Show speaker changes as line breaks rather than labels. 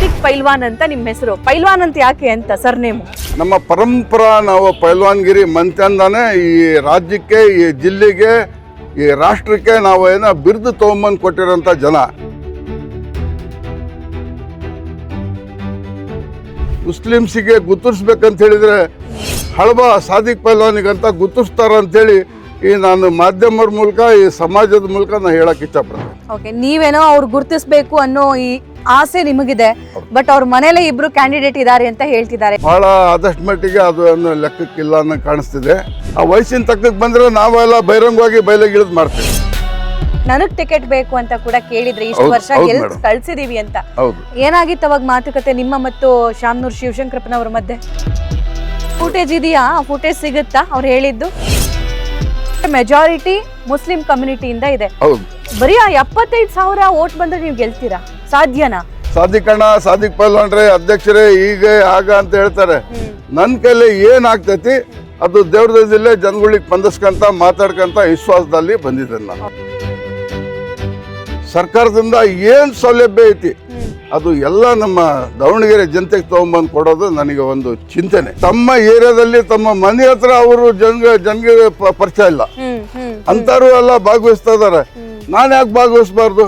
ಸಾದಿಕ್ ಪೈಲ್ವಾನ್ ಅಂತ ನಿಮ್ಮ ಹೆಸರು. ಪೈಲ್ವಾನ್ ಅಂತ ಯಾಕೆ ಅಂತ ಸರ್ನೇಮು?
ನಮ್ಮ ಪರಂಪರಾ ನಾವು ಪೈಲ್ವಾನ್ಗಿರಿ ಮಂತ್ಯಂದಾನೆ ಈ ರಾಜ್ಯಕ್ಕೆ, ಈ ಜಿಲ್ಲೆಗೆ, ಈ ರಾಷ್ಟ್ರಕ್ಕೆ ನಾವು ಏನೋ ಬಿರುದು ತಗೊಂಬಂದು ಕೊಟ್ಟಿರೋಂಥ ಜನ. ಮುಸ್ಲಿಮ್ಸಿಗೆ ಗುರ್ತಿಸ್ಬೇಕಂತ ಹೇಳಿದ್ರೆ ಹಳಬ ಸಾದಿಕ್ ಪೈಲ್ವಾನಿಗಂತ ಗುರ್ತಿಸ್ತಾರ ಅಂತೇಳಿ ಈ ನಾನು ಮಾಧ್ಯಮದ ಮೂಲಕ, ಈ ಸಮಾಜದ ಮೂಲಕ ನಾನು ಹೇಳಕ್ ಇಷ್ಟಪಡ್ತೀನಿ.
ಓಕೆ, ನೀವೇನೋ ಅವ್ರು ಗುರ್ತಿಸ್ಬೇಕು ಅನ್ನೋ ಈ ಆಸೆ ನಿಮಗಿದೆ, ಬಟ್ ಅವ್ರ ಮನೇಲೆ ಇಬ್ರು ಕ್ಯಾಂಡಿಡೇಟ್ ಇದ್ದಾರೆ ಅಂತ ಹೇಳ್ತಿದ್ದಾರೆ.
ಬಹಳ ಆದಷ್ಟು ಮಟ್ಟಿಗೆ ಅದು ಅನ್ನೋ ಲೆಕ್ಕಕ್ಕಿಲ್ಲ ಅನ್ನೋ ಕಾಣಿಸ್ತಿದೆ. ಆ ವಯಸ್ಸಿನ ತಕ್ಕಕ್ಕೆ ಬಂದ್ರೆ ನಾವೆಲ್ಲ ಬಹಿರಂಗವಾಗಿ ಬಯಲಿಗಿಳಿದು ಮಾಡ್ತೀವಿ.
ನನಗ್ ಟಿಕೆಟ್ ಬೇಕು ಅಂತ ಕೂಡ ಕೇಳಿದ್ರೆ ಇಷ್ಟು ವರ್ಷ ಗೆಲ್ಸ್ ಕಳ್ಸಿದೀವಿ ಅಂತ. ಏನಾಗಿತ್ತು ಅವಾಗ ಮಾತುಕತೆ ನಿಮ್ಮ ಮತ್ತು ಶಾಮನೂರ್ ಶಿವಶಂಕರಪ್ಪನವ್ರ ಮಧ್ಯೆ? ಫುಟೇಜ್ ಇದೆಯಾ? ಫುಟೇಜ್ ಸಿಗುತ್ತಾ ಅವ್ರು ಹೇಳಿದ್ದು? ಮೆಜಾರಿಟಿ ಮುಸ್ಲಿಂ ಕಮ್ಯುನಿಟಿಯಿಂದ ಇದೆ. ಬರೀ 75,000 ವೋಟ್ ಬಂದ್ರೆ ನೀವು ಗೆಲ್ತೀರಾ? ಸಾಧ್ಯನಾ?
ಸಾದಿಕ್ ಅಣ್ಣ, ಸಾದಿಕ್ ಪೈಲ್ವಾನ್ರೆ, ಅಧ್ಯಕ್ಷರೇ ಈಗ ಆಗ ಅಂತ ಹೇಳ್ತಾರೆ. ನನ್ನ ಕೈಲಿ ಏನ್ ಆಗ್ತೈತಿ ಅದು ದೇವ್ರ ಜಿಲ್ಲೆ ಜನಗಳಿಗೆ ಸ್ಪಂದಿಸ್ಕಂತ ಮಾತಾಡ್ಕಂತ ವಿಶ್ವಾಸದಲ್ಲಿ ಬಂದಿದ್ದೇನೆ ನಾನು. ಸರ್ಕಾರದಿಂದ ಏನ್ ಸೌಲಭ್ಯ ಐತಿ ಅದು ಎಲ್ಲ ನಮ್ಮ ದಾವಣಗೆರೆ ಜನತೆಗೆ ತಗೊಂಡ್ಬಂದು ಕೊಡೋದು ನನಗೆ ಒಂದು ಚಿಂತನೆ. ತಮ್ಮ ಏರಿಯಾದಲ್ಲಿ ತಮ್ಮ ಮನೆ ಹತ್ರ ಅವರು ಜನಗೆ ಪರಿಚಯ ಇಲ್ಲ ಅಂತಾರು ಎಲ್ಲ ಭಾಗವಹಿಸ್ತಾ ಇದಾರೆ. ನಾನು ಯಾಕೆ ಭಾಗವಹಿಸಬಾರ್ದು?